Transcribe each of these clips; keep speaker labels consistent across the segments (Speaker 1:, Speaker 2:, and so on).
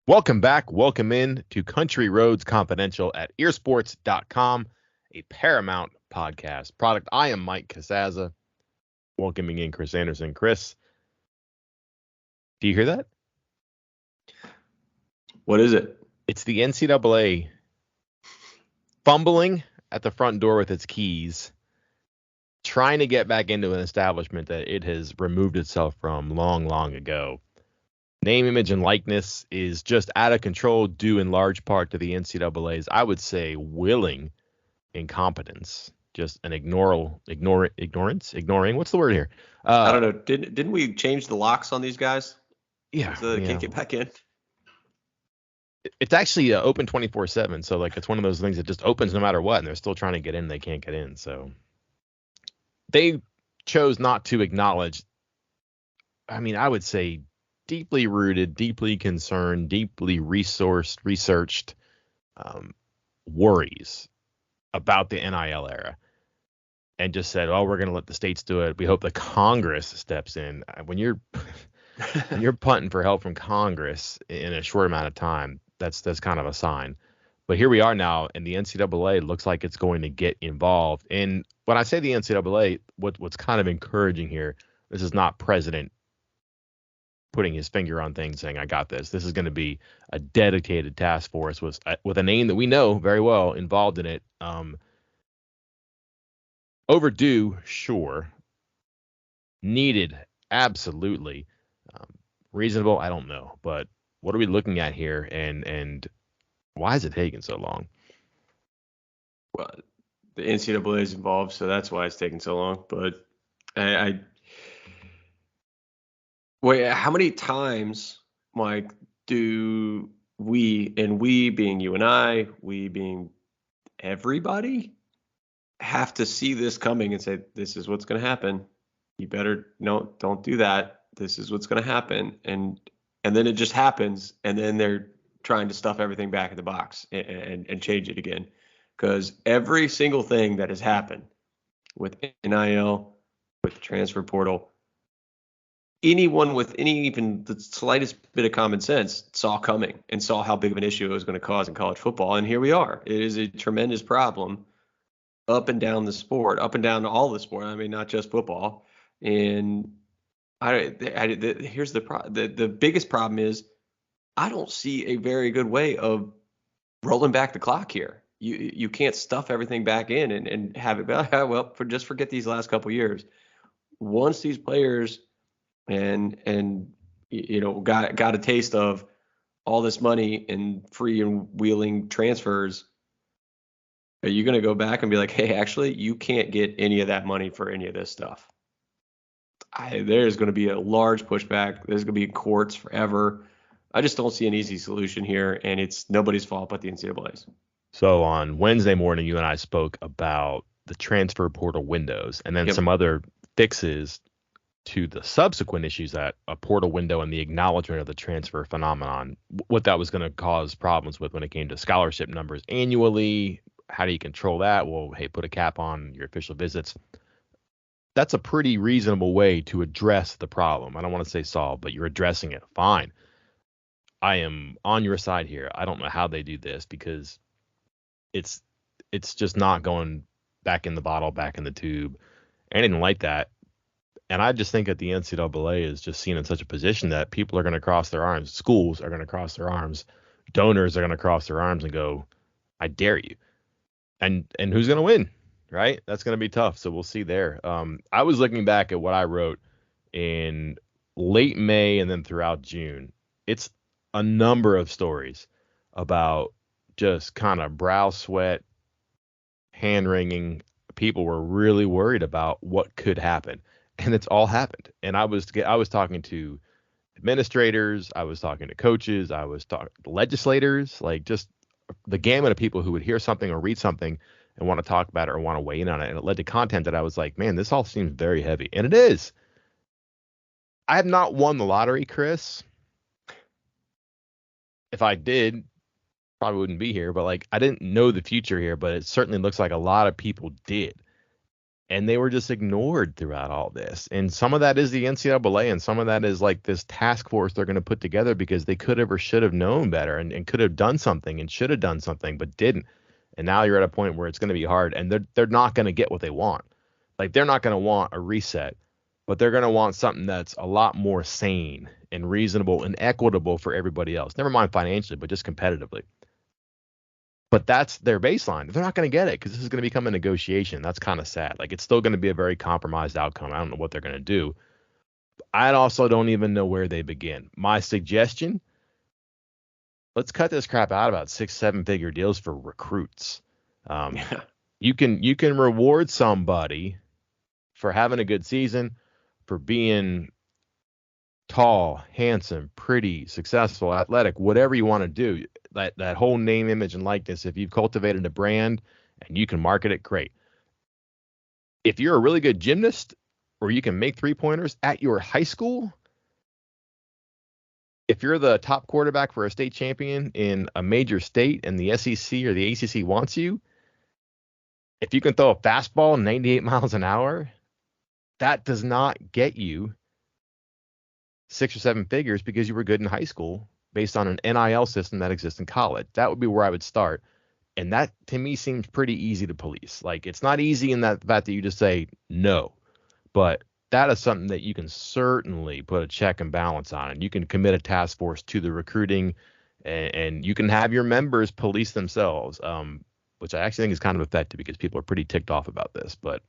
Speaker 1: Welcome back. Welcome in to Country Roads Confidential at earsports.com, a Paramount podcast product. I am Mike Casaza, welcoming in Chris Anderson. Chris, do you hear that?
Speaker 2: What is it?
Speaker 1: It's the NCAA fumbling at the front door with its keys, trying to get back into an establishment that it has removed itself from long ago. Name, image, and likeness is just out of control due in large part to the NCAA's, I would say, willing incompetence. Just an ignoring. What's the word here?
Speaker 2: I don't know. Didn't we change the locks on these guys?
Speaker 1: Yeah.
Speaker 2: So they can't get back in?
Speaker 1: It's actually open 24/7. So, it's one of those things that just opens no matter what, and they're still trying to get in. They can't get in. So they chose not to acknowledge, I would say, deeply rooted, deeply concerned, deeply researched worries about the NIL era, and just said, "Oh, we're going to let the states do it. We hope the Congress steps in." When you're punting for help from Congress in a short amount of time, that's kind of a sign. But here we are now, and the NCAA looks like it's going to get involved. And when I say the NCAA, what's kind of encouraging here, this is not President putting his finger on things saying, "I got this." This is going to be a dedicated task force with a name that we know very well involved in it. Overdue, sure. Needed, absolutely. Reasonable, I don't know. But what are we looking at here, and why is it taking so long?
Speaker 2: Well, the NCAA is involved, so that's why it's taking so long. But wait, how many times, Mike, do we being you and I, we being everybody, have to see this coming and say, this is what's going to happen? You better don't do that. This is what's going to happen. And then it just happens. And then they're trying to stuff everything back in the box and change it again. Because every single thing that has happened with NIL, with the transfer portal, anyone with even the slightest bit of common sense saw coming and saw how big of an issue it was going to cause in college football. And here we are. It is a tremendous problem up and down the sport, up and down all the sport. Not just football. And here's the biggest problem is I don't see a very good way of rolling back the clock here. You can't stuff everything back in and have it just forget these last couple years. Once these players got a taste of all this money and free and wheeling transfers, are you going to go back and be like, hey, actually, you can't get any of that money for any of this stuff? There's going to be a large pushback. There's going to be courts forever. I just don't see an easy solution here, and it's nobody's fault but the NCAA's.
Speaker 1: So on Wednesday morning, you and I spoke about the transfer portal windows and then some other fixes to the subsequent issues that a portal window and the acknowledgement of the transfer phenomenon, what that was going to cause problems with when it came to scholarship numbers annually. How do you control that? Well, hey, put a cap on your official visits. That's a pretty reasonable way to address the problem. I don't want to say solve, but you're addressing it. Fine. I am on your side here. I don't know how they do this because it's just not going back in the bottle, back in the tube. I didn't like that. And I just think that the NCAA is just seen in such a position that people are going to cross their arms. Schools are going to cross their arms. Donors are going to cross their arms and go, I dare you. And who's going to win, right? That's going to be tough. So we'll see there. I was looking back at what I wrote in late May and then throughout June. It's a number of stories about just kind of brow sweat, hand wringing. People were really worried about what could happen. And it's all happened. And I was talking to administrators, I was talking to coaches, I was talking to legislators, just the gamut of people who would hear something or read something and want to talk about it or want to weigh in on it. And it led to content that I was like, man, this all seems very heavy. And it is. I have not won the lottery, Chris. If I did, probably wouldn't be here. But I didn't know the future here, but it certainly looks like a lot of people did. and they were just ignored throughout all this. And some of that is the NCAA, and some of that is like this task force they're going to put together because they could have or should have known better and could have done something and should have done something, but didn't. And now you're at a point where it's going to be hard, and they're not going to get what they want. Like, they're not going to want a reset, but they're going to want something that's a lot more sane and reasonable and equitable for everybody else. Never mind financially, but just competitively. But that's their baseline. They're not going to get it because this is going to become a negotiation. That's kind of sad. Like, it's still going to be a very compromised outcome. I don't know what they're going to do. I also don't even know where they begin. My suggestion, let's cut this crap out about 6-7 figure deals for recruits. You can reward somebody for having a good season, for being tall, handsome, pretty, successful, athletic, whatever you want to do. That whole name, image, and likeness, if you've cultivated a brand and you can market it, great. If you're a really good gymnast or you can make 3-pointers at your high school, if you're the top quarterback for a state champion in a major state and the SEC or the ACC wants you, if you can throw a fastball 98 miles an hour, that does not get you 6 or 7 figures because you were good in high school based on an NIL system that exists in college. That would be where I would start. And that, to me, seems pretty easy to police. Like, it's not easy in that fact that you just say no, but that is something that you can certainly put a check and balance on. And you can commit a task force to the recruiting, and you can have your members police themselves, which I actually think is kind of effective because people are pretty ticked off about this. But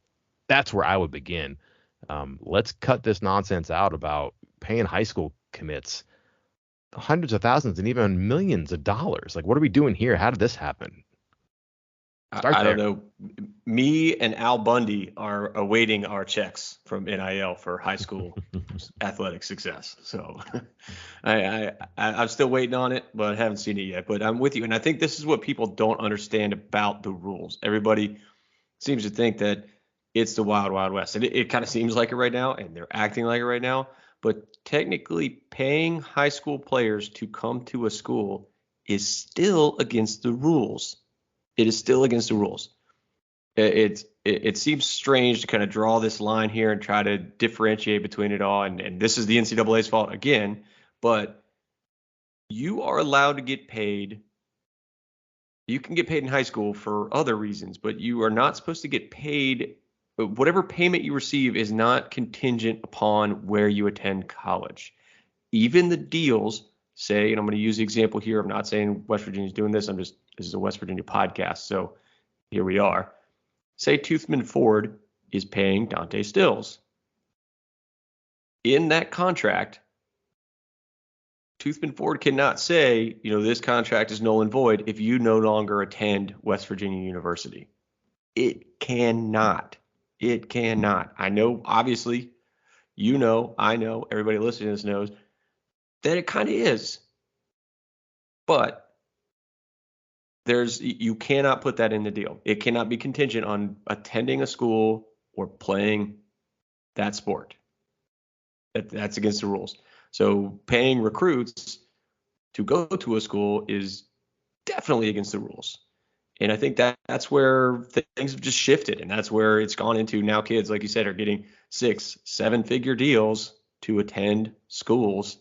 Speaker 1: that's where I would begin. Let's cut this nonsense out about paying high school commits hundreds of thousands and even millions of dollars. Like, what are we doing here? How did this happen?
Speaker 2: I don't know. Me and Al Bundy are awaiting our checks from NIL for high school athletic success. So I'm still waiting on it, but I haven't seen it yet. But I'm with you. And I think this is what people don't understand about the rules. Everybody seems to think that it's the wild, wild west. And it kind of seems like it right now, and they're acting like it right now. But technically, paying high school players to come to a school is still against the rules. It is still against the rules. It seems strange to kind of draw this line here and try to differentiate between it all. And this is the NCAA's fault again. But you are allowed to get paid. You can get paid in high school for other reasons, but you are not supposed to get paid. Whatever payment you receive is not contingent upon where you attend college. Even the deals say, and I'm going to use the example here. I'm not saying West Virginia's doing this. This is a West Virginia podcast. So here we are. Say Toothman Ford is paying Dante Stills. In that contract, Toothman Ford cannot say, this contract is null and void if you no longer attend West Virginia University. It cannot. It cannot. I know, obviously, I know, everybody listening to this knows that it kind of is. But you cannot put that in the deal. It cannot be contingent on attending a school or playing that sport. That's against the rules. So paying recruits to go to a school is definitely against the rules. And I think that's where things have just shifted, and that's where it's gone into now. Kids, like you said, are getting 6-7 figure deals to attend schools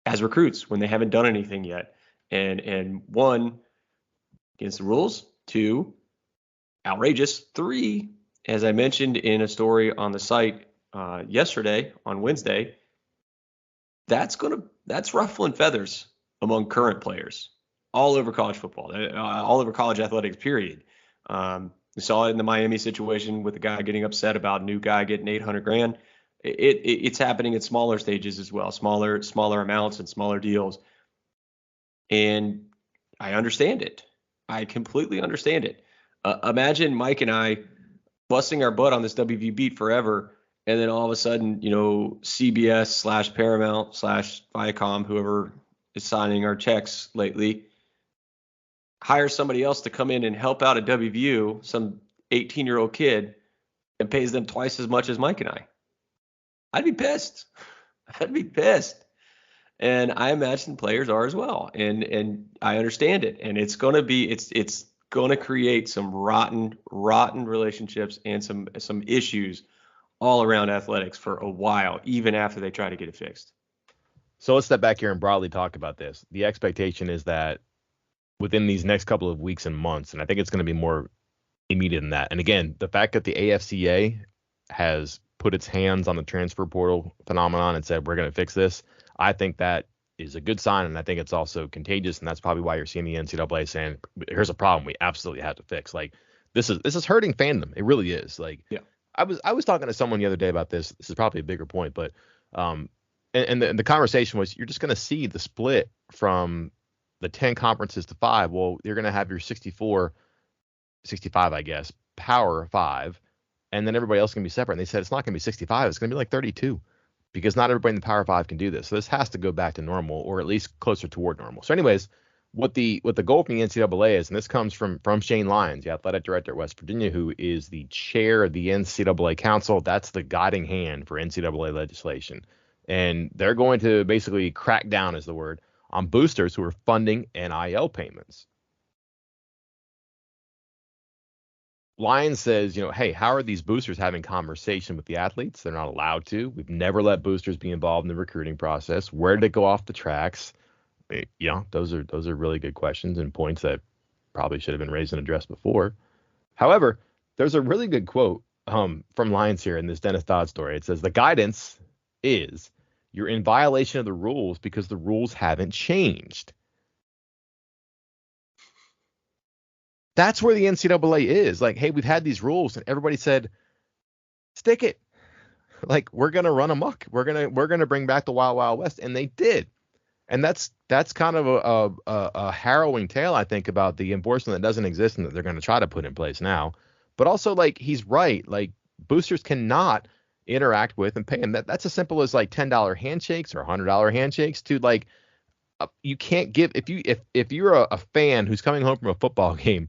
Speaker 2: as recruits when they haven't done anything yet. And 1, against the rules. 2, outrageous. 3, as I mentioned in a story on the site yesterday on Wednesday, that's ruffling feathers among current players all over college football, all over college athletics, period. We saw it in the Miami situation with the guy getting upset about a new guy getting $800,000. It's happening at smaller stages as well, smaller amounts and smaller deals. And I understand it. I completely understand it. Imagine Mike and I busting our butt on this WV beat forever, and then all of a sudden, CBS / Paramount / Viacom, whoever is signing our checks lately, hires somebody else to come in and help out at WVU, some 18-year-old kid, and pays them twice as much as Mike and I. I'd be pissed. And I imagine players are as well. And I understand it. And it's going to be, it's going to create some rotten relationships and some issues all around athletics for a while, even after they try to get it fixed.
Speaker 1: So let's step back here and broadly talk about this. The expectation is that within these next couple of weeks and months, and I think it's going to be more immediate than that. And again, the fact that the AFCA has put its hands on the transfer portal phenomenon and said, we're going to fix this, I think that is a good sign. And I think it's also contagious. And that's probably why you're seeing the NCAA saying, here's a problem we absolutely have to fix. Like, this is hurting fandom. It really is. Like,
Speaker 2: yeah.
Speaker 1: I was talking to someone the other day about this. This is probably a bigger point, but and the conversation was, you're just going to see the split from the 10 conferences to 5. Well, you're going to have your 65, I guess, Power 5, and then everybody else is going to be separate. And they said it's not going to be 65. It's going to be like 32, because not everybody in the Power 5 can do this. So this has to go back to normal, or at least closer toward normal. So anyways, what the goal from the NCAA is, and this comes from Shane Lyons, the athletic director at West Virginia, who is the chair of the NCAA Council. That's the guiding hand for NCAA legislation. And they're going to basically crack down, is the word, on boosters who are funding NIL payments. Lyons says, hey, how are these boosters having conversation with the athletes? They're not allowed to. We've never let boosters be involved in the recruiting process. Where did it go off the tracks? Those are really good questions and points that probably should have been raised and addressed before. However, there's a really good quote from Lyons here in this Dennis Dodd story. It says, the guidance is you're in violation of the rules because the rules haven't changed. That's where the NCAA is. Like, hey, we've had these rules, and everybody said, stick it. Like, we're gonna run amok. We're gonna bring back the Wild Wild West, and they did. And that's kind of a harrowing tale, I think, about the enforcement that doesn't exist and that they're going to try to put in place now. But also, like, he's right. Like, boosters cannot interact with and pay. And that's as simple as like $10 handshakes or $100 handshakes to, like, you can't give, if you're a fan who's coming home from a football game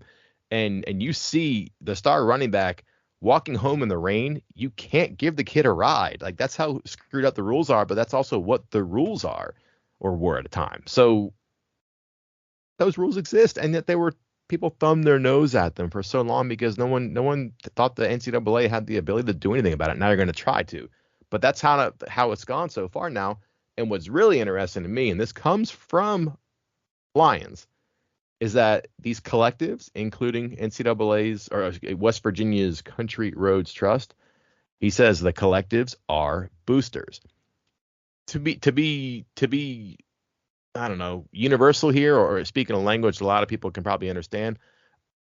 Speaker 1: and you see the star running back walking home in the rain, you can't give the kid a ride. Like, that's how screwed up the rules are, but that's also what the rules are, or were at a time. So those rules exist, and yet people thumbed their nose at them for so long because no one thought the NCAA had the ability to do anything about it. Now you're going to try to, but that's how it's gone so far now. And what's really interesting to me, and this comes from Lyons, is that these collectives, including NCAA's or West Virginia's Country Roads Trust, he says the collectives are boosters. To be I don't know, universal here, or speaking a language a lot of people can probably understand,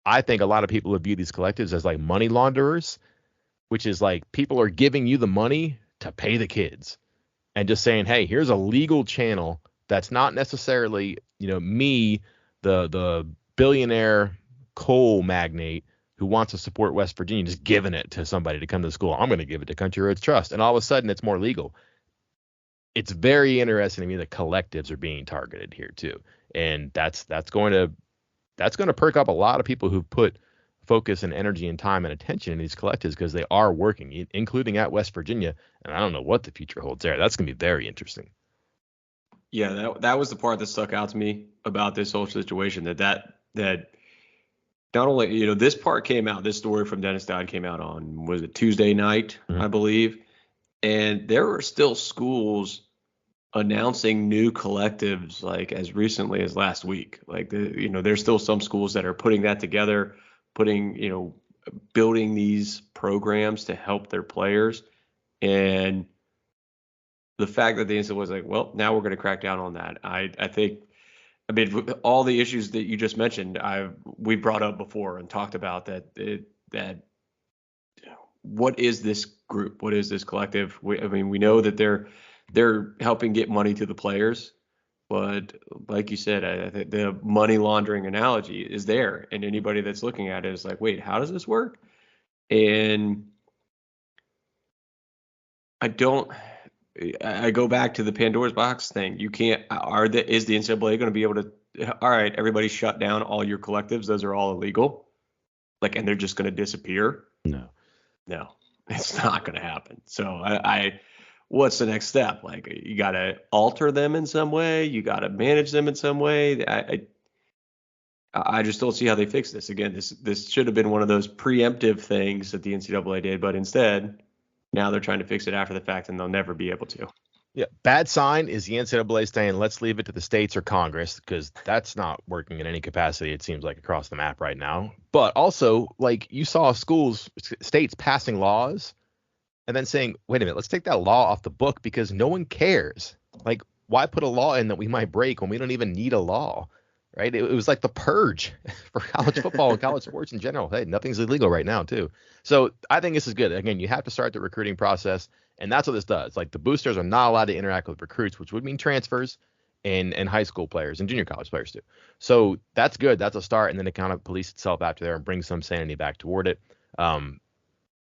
Speaker 1: I think a lot of people would view these collectives as like money launderers, which is like people are giving you the money to pay the kids and just saying, hey, here's a legal channel that's not necessarily, me, the billionaire coal magnate who wants to support West Virginia, just giving it to somebody to come to school. I'm going to give it to Country Roads Trust. And all of a sudden it's more legal. It's very interesting to me that collectives are being targeted here too. And that's going to perk up a lot of people who put focus and energy and time and attention in these collectives, because they are working, including at West Virginia. And I don't know what the future holds there. That's going to be very interesting.
Speaker 2: Yeah, that was the part that stuck out to me about this whole situation, that not only, this part came out, this story from Dennis Dodd came out on, was it Tuesday night, I believe. And there were still schools announcing new collectives like as recently as last week. Like, there's still some schools that are putting that together, building these programs to help their players. And the fact that the NCAA was like, well, now we're going to crack down on that. I think, all the issues that you just mentioned, we brought up before and talked about that what is this group? What is this collective? We know that they're helping get money to the players, but like you said, I think the money laundering analogy is there, and anybody that's looking at it is like, wait, how does this work? And I go back to the Pandora's box thing. You can't. Is the NCAA going to be able to? All right, everybody shut down all your collectives. Those are all illegal. Like, and they're just going to disappear? No, it's not going to happen. So what's the next step? Like, you got to alter them in some way. You got to manage them in some way. I just don't see how they fix this. Again, this should have been one of those preemptive things that the NCAA did, but instead, now they're trying to fix it after the fact, and they'll never be able to.
Speaker 1: Yeah, bad sign is the NCAA saying let's leave it to the states or Congress, because that's not working in any capacity, it seems like, across the map right now. But also, like, you saw states passing laws and then saying, wait a minute, let's take that law off the book because no one cares. Like, why put a law in that we might break when we don't even need a law, right? It was like the purge for college football and college sports in general. Hey, nothing's illegal right now, too. So I think this is good. Again, you have to start the recruiting process, and that's what this does. Like, the boosters are not allowed to interact with recruits, which would mean transfers and high school players and junior college players, too. So that's good. That's a start, and then it kind of police itself after there and bring some sanity back toward it.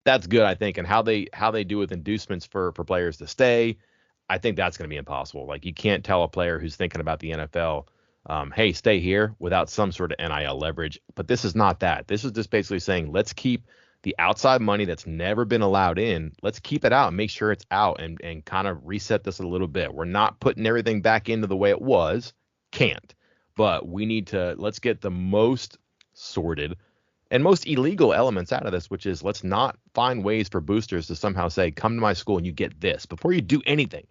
Speaker 1: That's good, I think. And how they do with inducements for players to stay, I think that's going to be impossible. Like, you can't tell a player who's thinking about the NFL, hey, stay here, without some sort of NIL leverage. But this is not that. This is just basically saying, let's keep the outside money that's never been allowed in. Let's keep it out and make sure it's out and kind of reset this a little bit. We're not putting everything back into the way it was. Can't. But we need to, let's get the most sorted and most illegal elements out of this, which is, let's not find ways for boosters to somehow say, come to my school and you get this before you do anything,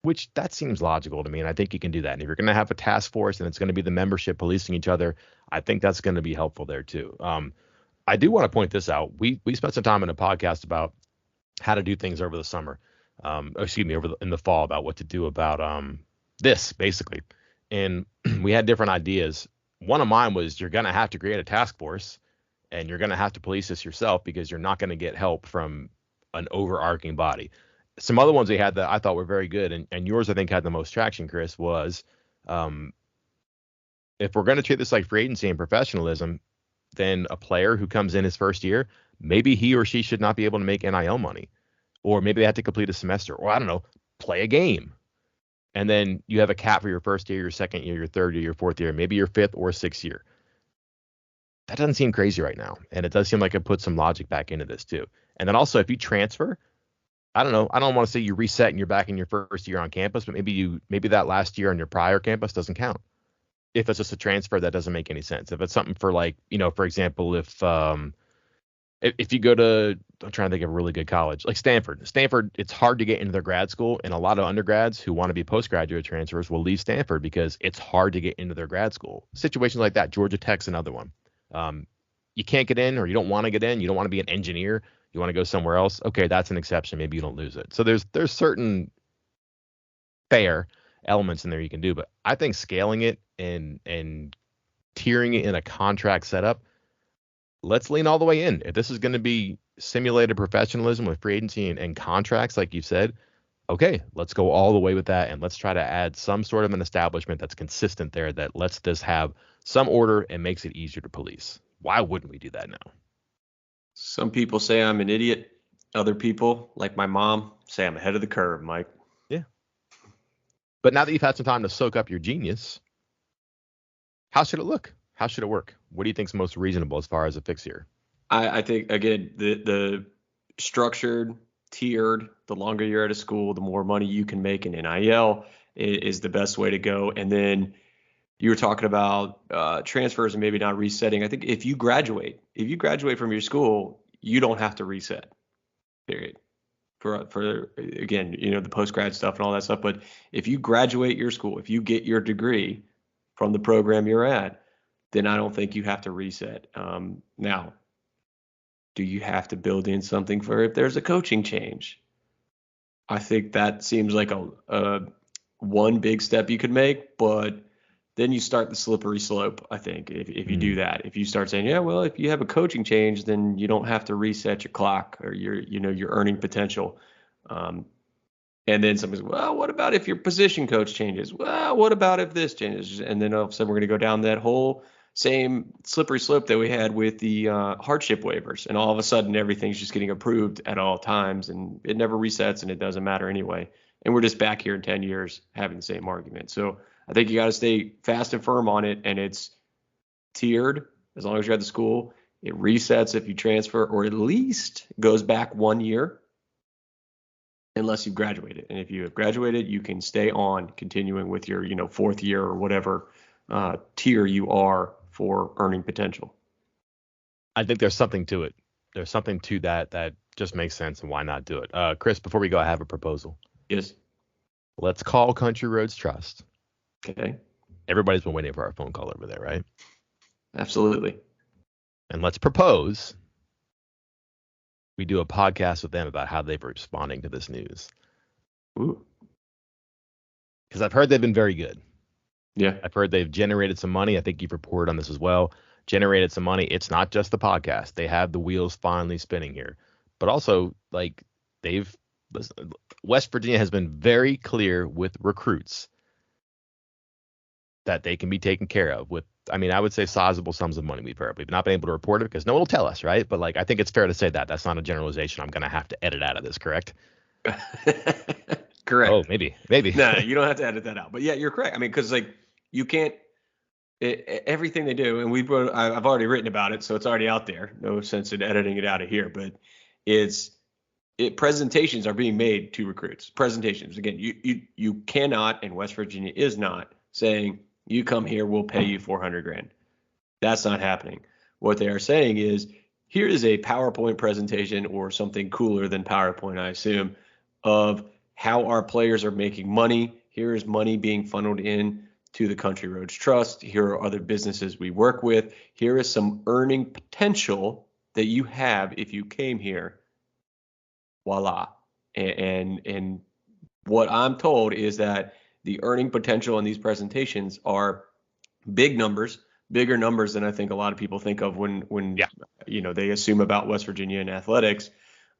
Speaker 1: which that seems logical to me. And I think you can do that. And if you're going to have a task force and it's going to be the membership policing each other, I think that's going to be helpful there too. I do want to point this out. We spent some time in a podcast about how to do things over the summer, in the fall, about what to do about this basically. And we had different ideas. One of mine was, you're going to have to create a task force and you're going to have to police this yourself because you're not going to get help from an overarching body. Some other ones we had that I thought were very good, and yours, I think, had the most traction, Chris, was if we're going to treat this like free agency and professionalism, then a player who comes in his first year, maybe he or she should not be able to make NIL money, or maybe they have to complete a semester, or I don't know, play a game. And then you have a cap for your first year, your second year, your third year, your fourth year, maybe your fifth or sixth year. That doesn't seem crazy right now. And it does seem like it puts some logic back into this too. And then also, if you transfer, I don't know, I don't want to say you reset and you're back in your first year on campus, but maybe that last year on your prior campus doesn't count. If it's just a transfer, that doesn't make any sense. If it's something for, like, for example, if you go to, I'm trying to think of a really good college, like Stanford, it's hard to get into their grad school. And a lot of undergrads who want to be postgraduate transfers will leave Stanford because it's hard to get into their grad school. Situations like that. Georgia Tech's another one. You can't get in, or you don't want to get in. You don't want to be an engineer. You want to go somewhere else. Okay, that's an exception. Maybe you don't lose it. So there's certain fair elements in there you can do. But I think scaling it and tiering it in a contract setup, let's lean all the way in. If this is going to be simulated professionalism with free agency and contracts, like you said, okay, let's go all the way with that. And let's try to add some sort of an establishment that's consistent there, that lets this have some order and makes it easier to police. Why wouldn't we do that now?
Speaker 2: Some people say I'm an idiot. Other people, like my mom, say I'm ahead of the curve, Mike.
Speaker 1: Yeah. But now that you've had some time to soak up your genius, how should it look? How should it work? What do you think is most reasonable as far as a fix here?
Speaker 2: I think, again, the structured, tiered, the longer you're at a school, the more money you can make in NIL is the best way to go. And then you were talking about transfers and maybe not resetting. I think if you graduate from your school, you don't have to reset, period. For again, the post-grad stuff and all that stuff. But if you graduate your school, if you get your degree from the program you're at, then I don't think you have to reset. Now, do you have to build in something for if there's a coaching change? I think that seems like a one big step you could make, but then you start the slippery slope, I think, if you do that. If you start saying, yeah, well, if you have a coaching change, then you don't have to reset your clock or your earning potential. And then somebody's, well, what about if your position coach changes? Well, what about if this changes? And then all of a sudden we're going to go down that whole same slippery slope that we had with the hardship waivers. And all of a sudden everything's just getting approved at all times and it never resets and it doesn't matter anyway. And we're just back here in 10 years having the same argument. So I think you got to stay fast and firm on it, and it's tiered as long as you're at the school. It resets if you transfer, or at least goes back 1 year unless you've graduated. And if you have graduated, you can stay on continuing with your, fourth year or whatever tier you are for earning potential.
Speaker 1: I think there's something to it. There's something to that just makes sense, and why not do it? Chris, before we go, I have a proposal.
Speaker 2: Yes.
Speaker 1: Let's call Country Roads Trust.
Speaker 2: Okay.
Speaker 1: Everybody's been waiting for our phone call over there, right?
Speaker 2: Absolutely.
Speaker 1: And let's propose we do a podcast with them about how they've been responding to this news.
Speaker 2: Ooh.
Speaker 1: Because I've heard they've been very good.
Speaker 2: Yeah.
Speaker 1: I've heard they've generated some money. I think you've reported on this as well. Generated some money. It's not just the podcast. They have the wheels finally spinning here. But also, like, West Virginia has been very clear with recruits that they can be taken care of with, I mean, I would say sizable sums of money we've heard. We've not been able to report it because no one will tell us, right? But, like, I think it's fair to say that. That's not a generalization I'm going to have to edit out of this, correct?
Speaker 2: Correct.
Speaker 1: Oh, maybe.
Speaker 2: No, you don't have to edit that out. But yeah, you're correct. I mean, because like you can't everything they do, and I've already written about it, so it's already out there. No sense in editing it out of here. But presentations are being made to recruits. Presentations again. You cannot, and West Virginia is not saying you come here, we'll pay you $400,000. That's not happening. What they are saying is, here is a PowerPoint presentation or something cooler than PowerPoint, I assume, of how our players are making money. Here is money being funneled in to the Country Roads Trust. Here are other businesses we work with. Here is some earning potential that you have if you came here. Voila. And what I'm told is that the earning potential in these presentations are big numbers, bigger numbers than I think a lot of people think of when they assume about West Virginia and athletics.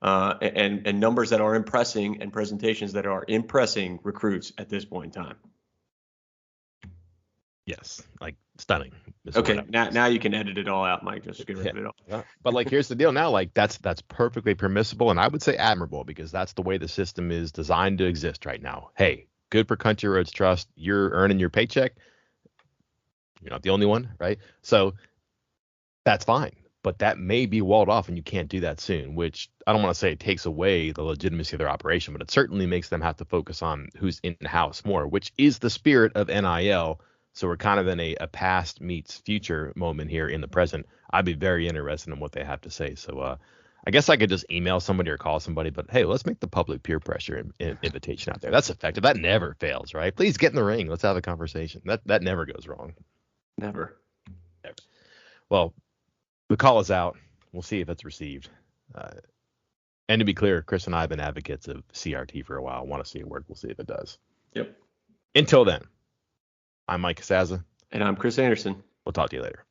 Speaker 2: And numbers that are impressing and presentations that are impressing recruits at this point in time.
Speaker 1: Yes, like stunning.
Speaker 2: Okay, now you can edit it all out, Mike. Just get rid of it all.
Speaker 1: Yeah. But like, here's the deal now. Like, that's perfectly permissible, and I would say admirable, because that's the way the system is designed to exist right now. Hey, good for Country Roads Trust. You're earning your paycheck. You're not the only one, right? So that's fine. But that may be walled off, and you can't do that soon, which I don't want to say it takes away the legitimacy of their operation, but it certainly makes them have to focus on who's in-house more, which is the spirit of NIL. So we're kind of in a past meets future moment here in the present. I'd be very interested in what they have to say. So I guess I could just email somebody or call somebody, but hey, let's make the public peer pressure invitation out there. That's effective. That never fails, right? Please get in the ring. Let's have a conversation. That never goes wrong.
Speaker 2: Never.
Speaker 1: Well, the call is out. We'll see if it's received. And to be clear, Chris and I have been advocates of CRT for a while. I want to see it work. We'll see if it does.
Speaker 2: Yep.
Speaker 1: Until then, I'm Mike Casazza.
Speaker 2: And I'm Chris Anderson.
Speaker 1: We'll talk to you later.